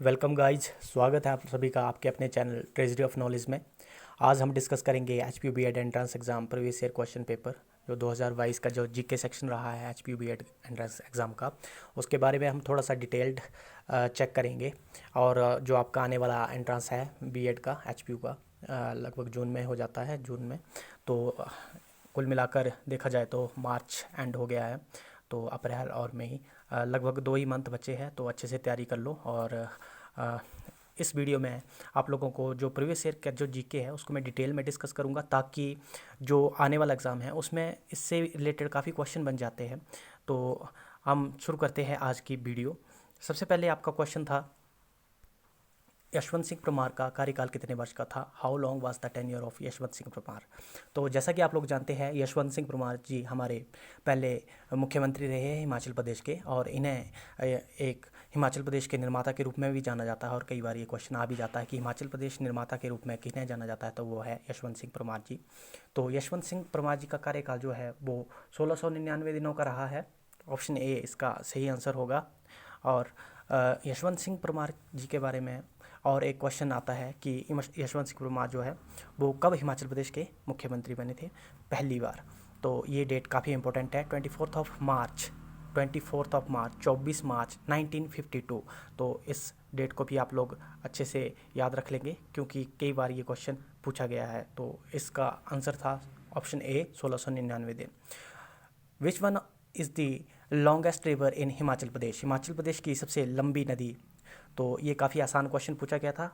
Welcome guys, स्वागत है आप सभी का आपके अपने चैनल ट्रेजरी ऑफ नॉलेज में। आज हम डिस्कस करेंगे H P U B Ed entrance exam previous year question paper जो 2022 का जो जीके सेक्शन रहा है H P U B Ed entrance exam का, उसके बारे में हम थोड़ा सा डिटेल्ड चेक करेंगे। और जो आपका आने वाला एंट्रेंस है बी एड का एच पी यू का, लगभग जून में हो जाता है, जून में। तो कुल मिलाकर देखा जाए तो मार्च एंड हो गया है, तो अप्रैल और मई लगभग 2 ही मंथ बचे हैं। तो अच्छे से तैयारी कर लो। और इस वीडियो में आप लोगों को जो प्रीवियस ईयर का जो जीके है उसको मैं डिटेल में डिस्कस करूंगा, ताकि जो आने वाला एग्ज़ाम है उसमें इससे रिलेटेड काफ़ी क्वेश्चन बन जाते हैं। तो हम शुरू करते हैं आज की वीडियो। सबसे पहले आपका क्वेश्चन था, यशवंत सिंह परमार का कार्यकाल कितने वर्ष का था? How long was the tenure of Yashwant Singh Parmar? तो जैसा कि आप लोग जानते हैं, यशवंत सिंह परमार जी हमारे पहले मुख्यमंत्री रहे हैं हिमाचल प्रदेश के, और इन्हें एक हिमाचल प्रदेश के निर्माता के रूप में भी जाना जाता है। और कई बार ये क्वेश्चन आ भी जाता है कि हिमाचल प्रदेश निर्माता के रूप में किन्हें जाना जाता है, तो वो है यशवंत सिंह परमार जी। तो यशवंत सिंह परमार जी का कार्यकाल जो है वो 1699 दिनों का रहा है। ऑप्शन ए इसका सही आंसर होगा। और यशवंत सिंह परमार जी के बारे में और एक क्वेश्चन आता है कि यशवंत सिंह परमार जो है वो कब हिमाचल प्रदेश के मुख्यमंत्री बने थे पहली बार? तो ये डेट काफ़ी इंपॉर्टेंट है, 24 मार्च 24 मार्च 1952। तो इस डेट को भी आप लोग अच्छे से याद रख लेंगे, क्योंकि कई बार ये क्वेश्चन पूछा गया है। तो इसका आंसर था ऑप्शन ए 1699 दिन। Which one is the longest river in Himachal Pradesh? Himachal Pradesh की सबसे लंबी नदी। तो ये काफ़ी आसान क्वेश्चन पूछा गया था।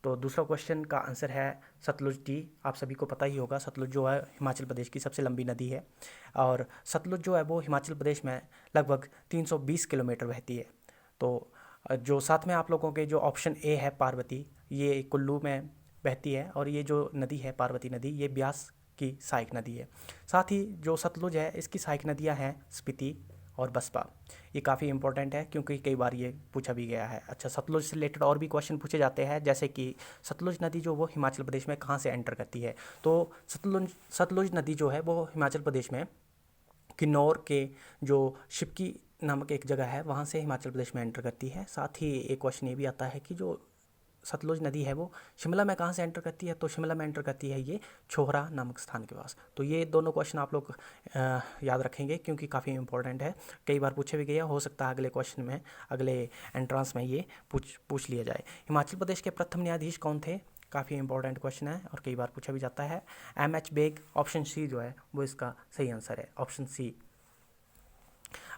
तो दूसरा क्वेश्चन का आंसर है सतलुज टी। आप सभी को पता ही होगा, सतलुज जो है हिमाचल प्रदेश की सबसे लंबी नदी है। और सतलुज जो है वो हिमाचल प्रदेश में लगभग 320 किलोमीटर बहती है। तो जो साथ में आप लोगों के जो ऑप्शन ए है पार्वती, ये कुल्लू में बहती है। और ये जो नदी है पार्वती नदी, ये ब्यास की सहायक नदी है। साथ ही जो सतलुज है इसकी सहायक नदियाँ हैं स्पीति और बसपा। ये काफ़ी इंपॉर्टेंट है, क्योंकि कई बार ये पूछा भी गया है। अच्छा, सतलुज से रिलेटेड और भी क्वेश्चन पूछे जाते हैं, जैसे कि सतलुज नदी जो वो हिमाचल प्रदेश में कहाँ से एंटर करती है? तो सतलुज नदी जो है वो हिमाचल प्रदेश में किन्नौर के जो शिपकी नामक एक जगह है वहाँ से हिमाचल प्रदेश में एंटर करती है। साथ ही एक क्वेश्चन ये भी आता है कि जो सतलुज नदी है वो शिमला में कहाँ से एंटर करती है? तो शिमला में एंटर करती है ये छोहरा नामक स्थान के पास। तो ये दोनों क्वेश्चन आप लोग याद रखेंगे, क्योंकि काफ़ी इंपॉर्टेंट है, कई बार पूछे भी गया। हो सकता है अगले क्वेश्चन में, अगले एंट्रांस में ये पूछ लिया जाए। हिमाचल प्रदेश के प्रथम न्यायाधीश कौन थे? काफ़ी इंपॉर्टेंट क्वेश्चन है और कई बार पूछा भी जाता है। M H Beg. Option C जो है वो इसका सही आंसर है, ऑप्शन सी।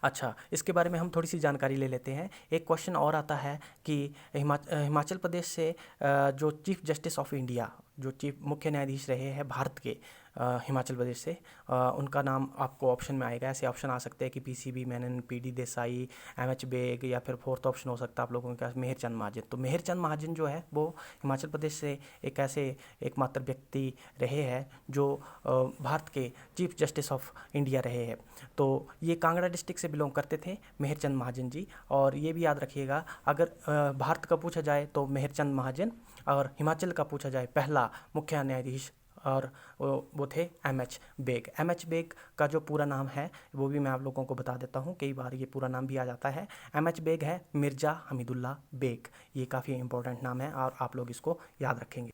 अच्छा, इसके बारे में हम थोड़ी सी जानकारी ले लेते हैं। एक क्वेश्चन और आता है कि हिमाचल प्रदेश से जो चीफ जस्टिस ऑफ इंडिया, जो चीफ मुख्य न्यायाधीश रहे हैं भारत के हिमाचल प्रदेश से, उनका नाम आपको ऑप्शन में आएगा। ऐसे ऑप्शन आ सकते हैं कि PCB Menon, PD Desai, MH Beg, या फिर फोर्थ ऑप्शन हो सकता है आप लोगों के पास मेहरचंद महाजन। तो मेहरचंद महाजन जो है वो हिमाचल प्रदेश से एक ऐसे एकमात्र व्यक्ति रहे हैं जो भारत के चीफ जस्टिस ऑफ इंडिया रहे हैं। तो ये कांगड़ा डिस्ट्रिक्ट से बिलोंग करते थे मेहरचंद महाजन जी। और ये भी याद रखिएगा, अगर भारत का पूछा जाए तो मेहरचंद महाजन, और हिमाचल का पूछा जाए पहला मुख्य न्यायाधीश, और वो थे M H Beg. M H Beg का जो पूरा नाम है वो भी मैं आप लोगों को बता देता हूँ, कई बार ये पूरा नाम भी आ जाता है। एम एच बेग है मिर्ज़ा हमीदुल्ला बेग। ये काफ़ी इंपॉर्टेंट नाम है और आप लोग इसको याद रखेंगे।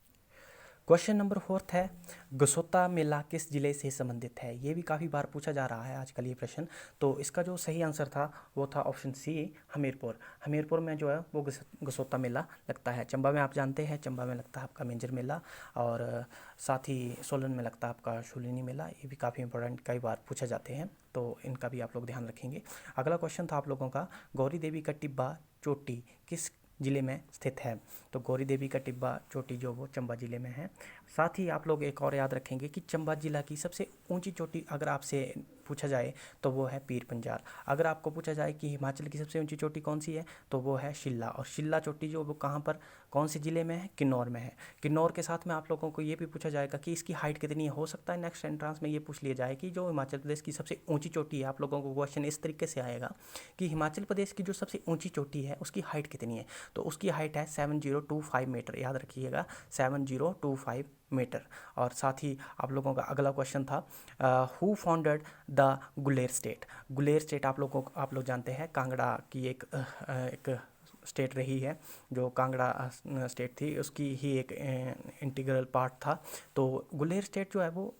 क्वेश्चन नंबर 4 है, गसोता मेला किस जिले से संबंधित है? ये भी काफ़ी बार पूछा जा रहा है आजकल ये प्रश्न। तो इसका जो सही आंसर था वो था ऑप्शन सी, हमीरपुर। हमीरपुर में जो है वो गसोता मेला लगता है। चंबा में आप जानते हैं, चंबा में लगता है आपका मेंजर मेला, और साथ ही सोलन में लगता है आपका शूलिनी मेला। ये भी काफ़ी इंपॉर्टेंट, कई बार पूछे जाते हैं, तो इनका भी आप लोग ध्यान रखेंगे। अगला क्वेश्चन था आप लोगों का, गौरी देवी का टिब्बा चोटी किस जिले में स्थित है? तो गौरी देवी का टिब्बा चोटी जो वो चंबा जिले में है। साथ ही आप लोग एक और याद रखेंगे कि चंबा जिला की सबसे ऊंची चोटी अगर आपसे पूछा जाए तो वो है पीर पंजाल। अगर आपको पूछा जाए कि हिमाचल की सबसे ऊंची चोटी कौन सी है, तो वो है शिल्ला। और शिल्ला चोटी जो वो कहाँ पर, कौन से ज़िले में है? किन्नौर में है। किन्नौर के साथ में आप लोगों को ये भी पूछा जाएगा कि इसकी हाइट कितनी है। हो सकता है नेक्स्ट एंट्रांस में ये पूछ लिया जाए कि जो हिमाचल प्रदेश की सबसे ऊंची चोटी है, आप लोगों को क्वेश्चन इस तरीके से आएगा कि हिमाचल प्रदेश की जो सबसे ऊंची चोटी है उसकी हाइट कितनी है? तो उसकी हाइट है 7025 मीटर। याद रखिएगा, 7025 मीटर। और साथ ही आप लोगों का अगला क्वेश्चन था, who founded the Guler state? Guler state आप लोग जानते हैं, कांगड़ा की एक स्टेट रही है, जो कांगड़ा स्टेट थी, उसकी ही एक इंटीग्रल पार्ट था। तो गुलेर स्टेट जो है वो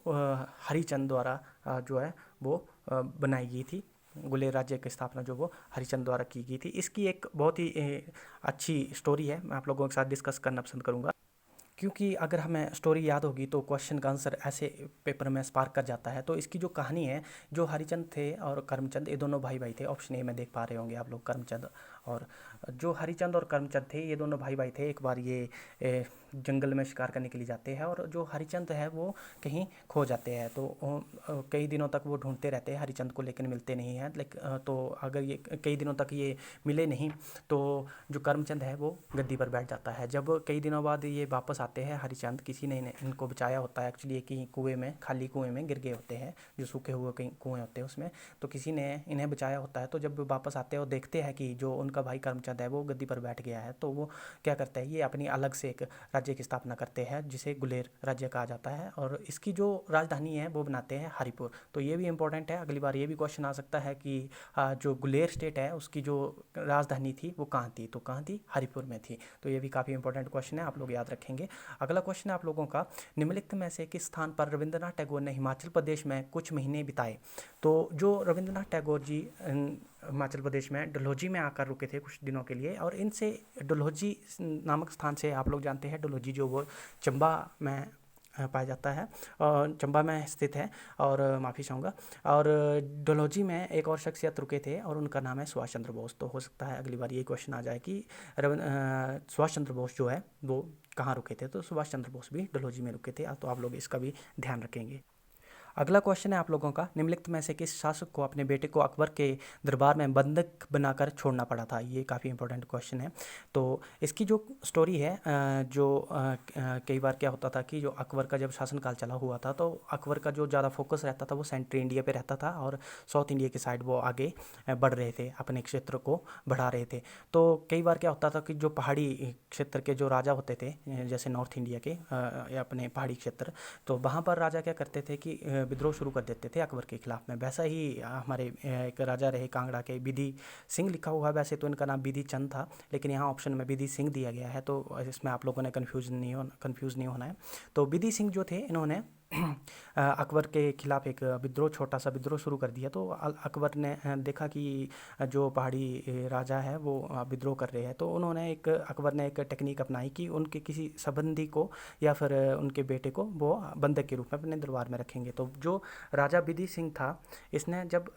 हरिचंद द्वारा जो है वो बनाई गई थी। गुलेर राज्य की स्थापना जो वो हरिचंद द्वारा की गई थी। इसकी एक बहुत ही अच्छी स्टोरी है, मैं आप लोगों के साथ डिस्कस करना पसंद करूँगा, क्योंकि अगर हमें स्टोरी याद होगी तो क्वेश्चन का आंसर ऐसे पेपर में स्पार्क कर जाता है। तो इसकी जो कहानी है, जो हरिचंद थे और करमचंद, ये दोनों भाई भाई थे। ऑप्शन ए में देख पा रहे होंगे आप लोग, करमचंद और जो हरिचंद और करमचंद थे, ये दोनों भाई भाई थे। एक बार ये जंगल में शिकार करने के लिए जाते हैं और जो हरिचंद है वो कहीं खो जाते हैं। तो कई दिनों तक वो ढूंढते रहते हैं हरिचंद को, लेकिन मिलते नहीं हैं। लेकिन तो अगर ये कई दिनों तक ये मिले नहीं तो जो करमचंद है वो गद्दी पर बैठ जाता है। जब कई दिनों बाद ये वापस आते हैं हरिचंद, किसी ने इनको बचाया होता है एक्चुअली, कि कुएं में, खाली कुएं में गिर गए होते हैं, जो सूखे हुए कई कुएं होते हैं उसमें, तो किसी ने इन्हें बचाया होता है। तो जब वापस आते हैं और देखते हैं कि जो उनका भाई करमचंद है वो गद्दी पर बैठ गया है, तो वो क्या करते हैं, ये अपनी अलग से एक राज्य की स्थापना करते हैं जिसे गुलेर राज्य कहा जाता है। और इसकी जो राजधानी है वो बनाते हैं हरिपुर। तो ये भी इंपॉर्टेंट है, अगली बार ये भी क्वेश्चन आ सकता है कि जो गुलेर स्टेट है उसकी जो राजधानी थी वो कहाँ थी, तो कहाँ थी, हरिपुर में थी। तो ये भी काफ़ी इंपॉर्टेंट क्वेश्चन है, आप लोग याद रखेंगे। अगला क्वेश्चन है आप लोगों का, निम्नलिखित में से किस स्थान पर रविंद्रनाथ टैगोर ने हिमाचल प्रदेश में कुछ महीने बिताए। तो जो रविंद्रनाथ टैगोर जी हिमाचल प्रदेश में डलहौजी में आकर रुके थे कुछ दिनों के लिए, और इनसे डलहौजी नामक स्थान से, आप लोग जानते हैं डलहौजी जो वो चंबा में पाया जाता है और चंबा में स्थित है, और माफ़ी चाहूँगा। और डलहौजी में एक और शख्सियत रुके थे और उनका नाम है सुभाष चंद्र बोस। तो हो सकता है अगली बार ये क्वेश्चन आ जाए कि सुभाष चंद्र बोस जो है वो कहाँ रुके थे, तो सुभाष चंद्र बोस भी डलहौजी में रुके थे। तो आप लोग इसका भी ध्यान रखेंगे। अगला क्वेश्चन है आप लोगों का, निम्नलिखित में से किस शासक को अपने बेटे को अकबर के दरबार में बंधक बनाकर छोड़ना पड़ा था। ये काफ़ी इंपॉर्टेंट क्वेश्चन है। तो इसकी जो स्टोरी है, कई बार क्या होता था कि जो अकबर का जब शासनकाल चला हुआ था, तो अकबर का जो ज़्यादा फोकस रहता था वो सेंट्रल इंडिया पे रहता था, और साउथ इंडिया की साइड वो आगे बढ़ रहे थे, अपने क्षेत्र को बढ़ा रहे थे। तो कई बार क्या होता था कि जो पहाड़ी क्षेत्र के जो राजा होते थे, जैसे नॉर्थ इंडिया के या अपने पहाड़ी क्षेत्र, तो वहाँ पर राजा क्या करते थे कि विद्रोह शुरू कर देते थे अकबर के खिलाफ में। वैसा ही हमारे एक राजा रहे कांगड़ा के, बिधि सिंह लिखा हुआ है, वैसे तो इनका नाम बिधि चंद था, लेकिन यहाँ ऑप्शन में बिधि सिंह दिया गया है, तो इसमें आप लोगों ने कन्फ्यूज़ नहीं होना है। तो बिधि सिंह जो थे, इन्होंने अकबर के खिलाफ एक विद्रोह, छोटा सा विद्रोह शुरू कर दिया। तो अकबर ने देखा कि जो पहाड़ी राजा है वो विद्रोह कर रहे हैं, तो अकबर ने एक टेक्निक अपनाई कि उनके किसी संबंधी को या फिर उनके बेटे को वो बंधक के रूप में अपने दरबार में रखेंगे। तो जो राजा बिधि सिंह था, इसने जब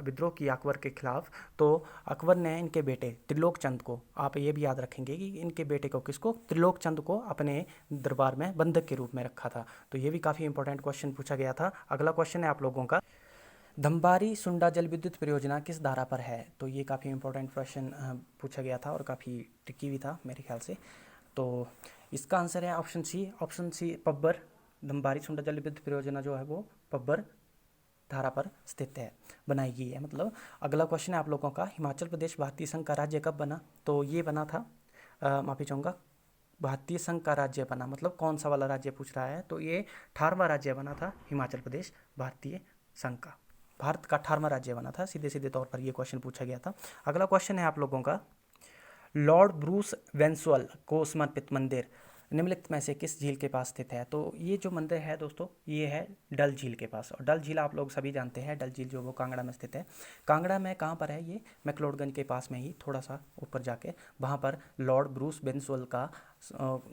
विद्रोह किया अकबर के खिलाफ, तो अकबर ने इनके बेटे त्रिलोक चंद को, आप ये भी याद रखेंगे कि इनके बेटे को, किसको, त्रिलोक चंद को अपने दरबार में बंधक के रूप में रखा था। तो ये भी काफ़ी इंपॉर्टेंट क्वेश्चन पूछा गया था। अगला क्वेश्चन है आप लोगों का, धमबारी सुंडा जल विद्युत परियोजना किस धारा पर है। तो ये काफ़ी इंपॉर्टेंट क्वेश्चन पूछा गया था और काफ़ी ट्रिकी भी था मेरे ख्याल से। तो इसका आंसर है ऑप्शन सी पब्बर। धमबारी सुंडा जल विद्युत परियोजना जो है वो पब्बर धारा पर स्थित है, बनाई गई है मतलब। अगला क्वेश्चन है आप लोगों का, हिमाचल प्रदेश भारतीय संघ का राज्य कब बना। तो ये बना था, माफ़ी चाहूँगा, भारतीय संघ का राज्य बना मतलब कौन सा वाला राज्य पूछ रहा है, तो ये 18वां राज्य बना था हिमाचल प्रदेश भारतीय संघ का, भारत का 18वां राज्य बना था, सीधे सीधे तौर पर ये क्वेश्चन पूछा गया था। अगला क्वेश्चन है आप लोगों का, लॉर्ड ब्रूस वेंसुअल को समर्पित मंदिर निम्नलिखित में से किस झील के पास स्थित है। तो ये जो मंदिर है दोस्तों, ये है डल झील के पास, और डल झील आप लोग सभी जानते हैं, डल झील जो वो कांगड़ा में स्थित है। कांगड़ा में कहाँ पर है ये, मैक्लोडगंज के पास में ही, थोड़ा सा ऊपर जाके वहाँ पर लॉर्ड ब्रूस वेंसुअल का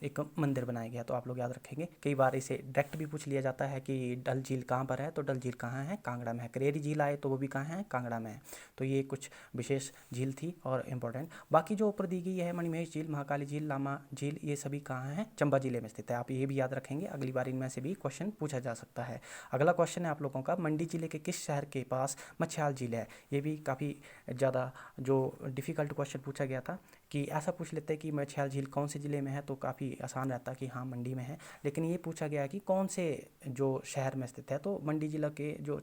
एक मंदिर बनाया गया। तो आप लोग याद रखेंगे, कई बार इसे डायरेक्ट भी पूछ लिया जाता है कि डल झील कहाँ पर है, तो डल झील कहाँ है, कांगड़ा में है। करेरी झील आए तो वो भी कहाँ है, कांगड़ा में है। तो ये कुछ विशेष झील थी और इम्पोर्टेंट। बाकी जो ऊपर दी गई है, मणिमहेश झील, महाकाली झील, लामा झील, ये सभी कहाँ हैं, चंबा जिले में स्थित है। आप ये भी याद रखेंगे, अगली बार इनमें से भी क्वेश्चन पूछा जा सकता है। अगला क्वेश्चन है आप लोगों का, मंडी जिले के किस शहर के पास मछयाल झील है। ये भी काफ़ी ज़्यादा जो डिफ़िकल्ट क्वेश्चन पूछा गया था, कि ऐसा पूछ लेते हैं कि मछयाल झील कौन से ज़िले में है, तो काफ़ी आसान रहता कि हाँ मंडी में है। लेकिन ये पूछा गया कि कौन से जो शहर में स्थित है, तो मंडी जिला के जो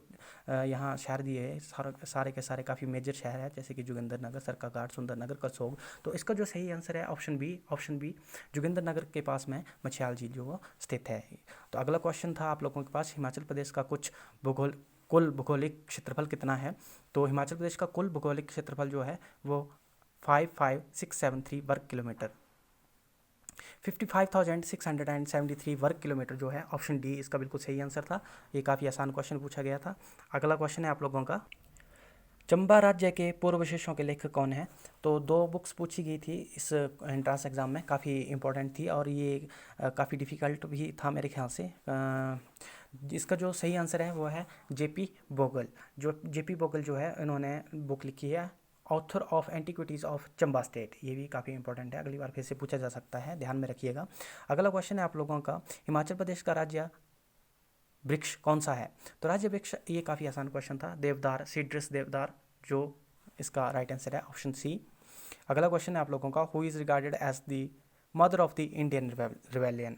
यहाँ शहर दिए हैं, सारे के सारे काफ़ी मेजर शहर है, जैसे कि जोगिंद्रनगर, सरकाघाट, सुंदरनगर, करसोग। तो इसका जो सही आंसर है ऑप्शन बी जोगिंद्रनगर के पास में मछयाल झील जो वो स्थित है। तो अगला क्वेश्चन था आप लोगों के पास, हिमाचल प्रदेश का कुल भौगोलिक क्षेत्रफल कितना है। तो हिमाचल प्रदेश का कुल भौगोलिक क्षेत्रफल जो है वो 55,673 वर्ग किलोमीटर। 55,673 वर्ग किलोमीटर जो है ऑप्शन डी इसका बिल्कुल सही आंसर था। ये काफ़ी आसान क्वेश्चन पूछा गया था। अगला क्वेश्चन है आप लोगों का, चंबा राज्य के पूर्व अवशेषों के लेखक कौन है? तो 2 बुक्स पूछी गई थी इस एंट्रेंस एग्ज़ाम में, काफ़ी इंपॉर्टेंट थी और ये काफ़ी डिफ़िकल्ट भी था मेरे ख्याल से। इसका जो सही आंसर है वो है जेपी बोगल। जो जेपी बोगल जो है इन्होंने बुक लिखी है author of antiquities of Chamba state. ये भी काफ़ी इंपॉर्टेंट है, अगली बार फिर से पूछा जा सकता है, ध्यान में रखिएगा। अगला क्वेश्चन है आप लोगों का, हिमाचल प्रदेश का राज्य वृक्ष कौन सा है? तो राज्य वृक्ष, ये काफ़ी आसान क्वेश्चन था, देवदार, सीड्रस देवदार, जो इसका राइट आंसर है ऑप्शन सी। अगला क्वेश्चन है आप लोगों का, who is regarded as the mother of the Indian rebellion?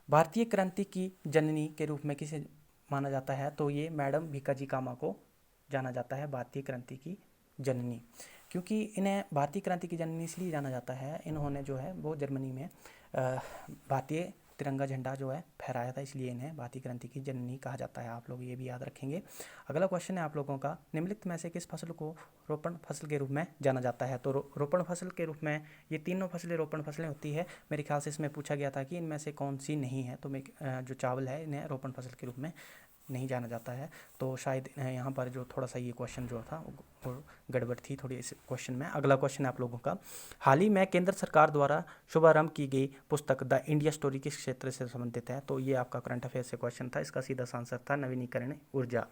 भारतीय क्रांति की जननी के रूप में किसे माना जाता है? तो ये मैडम भीकाजी कामा को जाना जाता है भारतीय क्रांति की जननी। क्योंकि इन्हें भारतीय क्रांति की जननी इसलिए जाना जाता है, इन्होंने जो है वो जर्मनी में भारतीय तिरंगा झंडा जो है फहराया था, इसलिए इन्हें भारतीय क्रांति की जननी कहा जाता है। आप लोग ये भी याद रखेंगे। अगला क्वेश्चन है आप लोगों का, निम्नलिखित में से किस फसल को रोपण फसल के रूप में जाना जाता है? तो रोपण फसल के रूप में ये तीनों फसलें रोपण फसलें होती है। मेरे ख्याल से इसमें पूछा गया था कि इनमें से कौन सी नहीं है, तो मैं जो चावल है इन्हें रोपण फसल के रूप में नहीं जाना जाता है। तो शायद यहाँ पर जो थोड़ा सा ये क्वेश्चन जो था वो गड़बड़ थी थोड़ी इस क्वेश्चन में। अगला क्वेश्चन है आप लोगों का, हाल ही में केंद्र सरकार द्वारा शुभारंभ की गई पुस्तक द इंडिया स्टोरी किस क्षेत्र से संबंधित है? तो ये आपका करंट अफेयर से क्वेश्चन था, इसका सीधा आंसर था नवीनीकरण ऊर्जा,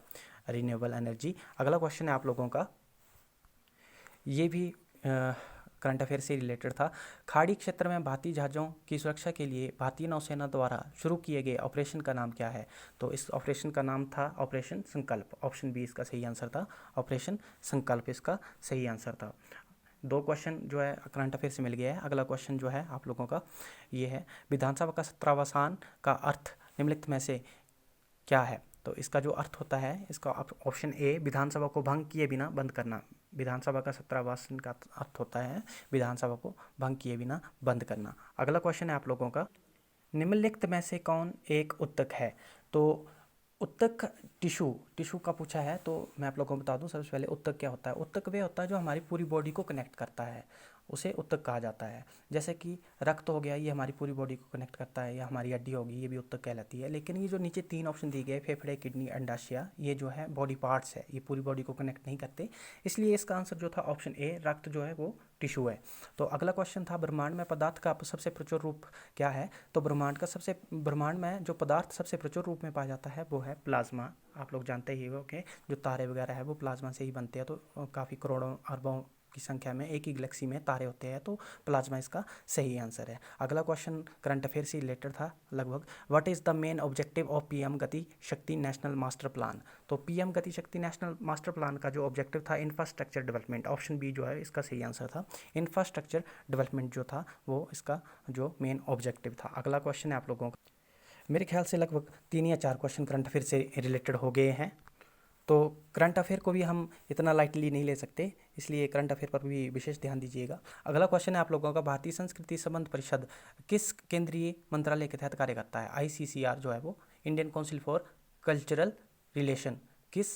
रिन्यूएबल एनर्जी। अगला क्वेश्चन है आप लोगों का, ये भी करंट अफेयर से रिलेटेड था, खाड़ी क्षेत्र में भारतीय जहाज़ों की सुरक्षा के लिए भारतीय नौसेना द्वारा शुरू किए गए ऑपरेशन का नाम क्या है? तो इस ऑपरेशन का नाम था ऑपरेशन संकल्प। ऑप्शन बी इसका सही आंसर था, ऑपरेशन संकल्प इसका सही आंसर था। 2 क्वेश्चन जो है करंट अफेयर से मिल गया है। अगला क्वेश्चन जो है आप लोगों का ये है, विधानसभा का सत्रावसान का अर्थ निम्नलिखित में से क्या है? तो इसका जो अर्थ होता है, इसका ऑप्शन ए, विधानसभा को भंग किए बिना बंद करना। विधानसभा का सत्रावसान का अर्थ होता है विधानसभा को भंग किए बिना बंद करना। अगला क्वेश्चन है आप लोगों का, निम्नलिखित में से कौन एक उत्तक है? तो उत्तक टिशू का पूछा है, तो मैं आप लोगों को बता दूं सबसे पहले उत्तक क्या होता है। उत्तक वे होता है जो हमारी पूरी बॉडी को कनेक्ट करता है, उसे उत्तक कहा जाता है। जैसे कि रक्त हो गया, ये हमारी पूरी बॉडी को कनेक्ट करता है, या हमारी हड्डी होगी, ये भी उत्तक कहलाती है। लेकिन ये जो नीचे 3 ऑप्शन दिए गए, फेफड़े, किडनी, अंडाशय, ये जो है बॉडी पार्ट्स है, ये पूरी बॉडी को कनेक्ट नहीं करते, इसलिए इसका आंसर जो था ऑप्शन ए, रक्त जो है वो टिशू है। तो अगला क्वेश्चन था, ब्रह्मांड में पदार्थ का सबसे प्रचुर रूप क्या है? तो ब्रह्मांड में जो पदार्थ सबसे प्रचुर रूप में पाया जाता है वो है प्लाज्मा। आप लोग जानते ही हो कि जो तारे वगैरह है वो प्लाज्मा से ही बनते हैं। तो काफ़ी करोड़ों अरबों की संख्या में एक ही गैलेक्सी में तारे होते हैं, तो प्लाज्मा इसका सही आंसर है। अगला क्वेश्चन करंट अफेयर से रिलेटेड था लगभग, what is the main objective of PM गति शक्ति नेशनल मास्टर प्लान? तो पीएम गति शक्ति नेशनल मास्टर प्लान का जो ऑब्जेक्टिव था इंफ्रास्ट्रक्चर डेवलपमेंट। ऑप्शन बी जो है इसका सही आंसर था, इंफ्रास्ट्रक्चर डेवलपमेंट जो था वो इसका जो मेन ऑब्जेक्टिव था। अगला क्वेश्चन है आप लोगों का, मेरे ख्याल से लगभग 3 या 4 क्वेश्चन करंट अफेयर से रिलेटेड हो गए हैं। तो करंट अफेयर को भी हम इतना लाइटली नहीं ले सकते, इसलिए करंट अफेयर पर भी विशेष ध्यान दीजिएगा। अगला क्वेश्चन है आप लोगों का, भारतीय संस्कृति संबंध परिषद किस केंद्रीय मंत्रालय के तहत कार्य करता है? ICCR जो है वो Indian council for cultural relation किस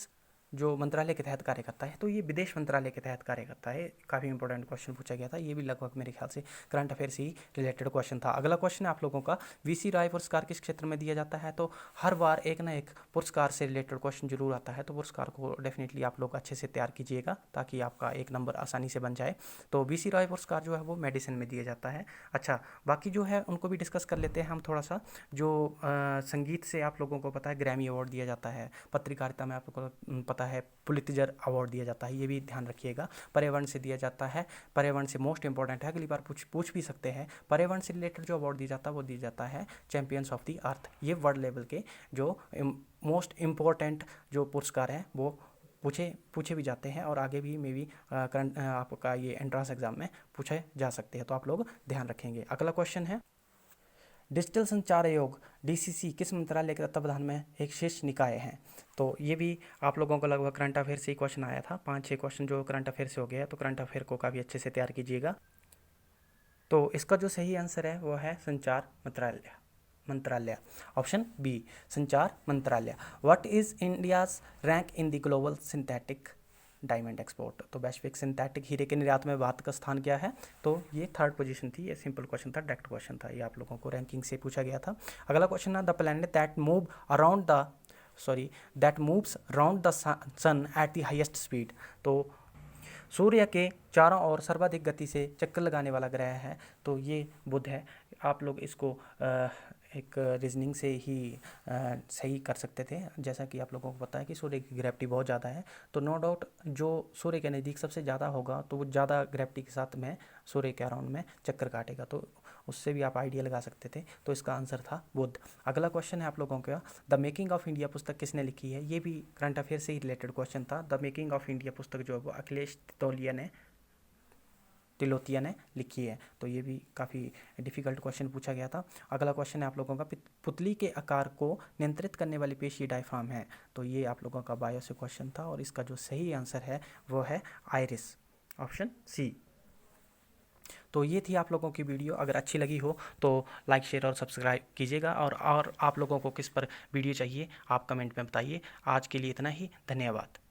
जो मंत्रालय के तहत कार्य करता है? तो ये विदेश मंत्रालय के तहत कार्य करता है। काफ़ी इंपॉर्टेंट क्वेश्चन पूछा गया था, ये भी लगभग मेरे ख्याल से करंट अफेयर से ही रिलेटेड क्वेश्चन था। अगला क्वेश्चन है आप लोगों का, VC राय पुरस्कार किस क्षेत्र में दिया जाता है? तो हर बार एक ना एक पुरस्कार से रिलेटेड क्वेश्चन जरूर आता है, तो पुरस्कार को डेफिनेटली आप लोग अच्छे से तैयार कीजिएगा ताकि आपका एक नंबर आसानी से बन जाए। तो VC राय पुरस्कार जो है वो मेडिसिन में दिया जाता है। अच्छा, बाकी जो है उनको भी डिस्कस कर लेते हैं हम थोड़ा सा। जो संगीत से आप लोगों को पता है ग्रैमी अवार्ड दिया जाता है, पत्रकारिता में आप लोगों को पता है पुलित्जर अवार्ड दिया जाता है, ये भी ध्यान रखिएगा। पर्यावरण से दिया जाता है, पर्यावरण से मोस्ट इंपॉर्टेंट है, अगली बार पूछ भी सकते हैं। पर्यावरण से रिलेटेड जो अवार्ड दिया जाता है वो दिया जाता है चैंपियंस ऑफ द अर्थ। ये वर्ल्ड लेवल के जो मोस्ट इम्पोर्टेंट जो पुरस्कार हैं वो पूछे भी जाते हैं और आगे भी मे बी करंट आपका ये एंट्रेंस एग्जाम में पूछे जा सकते हैं, तो आप लोग ध्यान रखेंगे। अगला क्वेश्चन है, डिजिटल संचार आयोग DCC किस मंत्रालय के तत्वावधान में एक शीर्ष निकाय है? तो ये भी आप लोगों को लगभग करंट अफेयर से ही क्वेश्चन आया था, 5-6 क्वेश्चन जो करंट अफेयर से हो गया है, तो करंट अफेयर को काफ़ी अच्छे से तैयार कीजिएगा। तो इसका जो सही आंसर है वो है संचार मंत्रालय, ऑप्शन बी, संचार मंत्रालय। What is India's rank in the global synthetic diamond export. तो वैश्विक सिंथेटिक हीरे के निर्यात में भारत का स्थान क्या है? तो ये 3rd पोजीशन थी। ये सिंपल क्वेश्चन था, डायरेक्ट क्वेश्चन था, ये आप लोगों को रैंकिंग से पूछा गया था। अगला क्वेश्चन है the planet that moves around the sun at the highest speed. तो सूर्य के चारों ओर सर्वाधिक गति से चक्कर लगाने वाला ग्रह है, तो ये बुध है। आप लोग इसको एक रीजनिंग से ही सही कर सकते थे, जैसा कि आप लोगों को पता है कि सूर्य की ग्रेविटी बहुत ज़्यादा है, तो नो डाउट जो सूर्य के नज़दीक सबसे ज़्यादा होगा तो वो ज़्यादा ग्रेविटी के साथ में सूर्य के अराउंड में चक्कर काटेगा, तो उससे भी आप आइडिया लगा सकते थे। तो इसका आंसर था बुध। अगला क्वेश्चन है आप लोगों का, द मेकिंग ऑफ इंडिया पुस्तक किसने लिखी है? ये भी करंट अफेयर से ही रिलेटेड क्वेश्चन था। द मेकिंग ऑफ इंडिया पुस्तक जो है वो अखिलेश तिलोतिया ने लिखी है, तो ये भी काफ़ी डिफिकल्ट क्वेश्चन पूछा गया था। अगला क्वेश्चन है आप लोगों का, पुतली के आकार को नियंत्रित करने वाली पेशी डायफ्राम है, तो ये आप लोगों का बायो से क्वेश्चन था और इसका जो सही आंसर है वो है आइरिस, ऑप्शन सी। तो ये थी आप लोगों की वीडियो। अगर अच्छी लगी हो तो लाइक शेयर और सब्सक्राइब कीजिएगा, और आप लोगों को किस पर वीडियो चाहिए आप कमेंट में बताइए। आज के लिए इतना ही, धन्यवाद।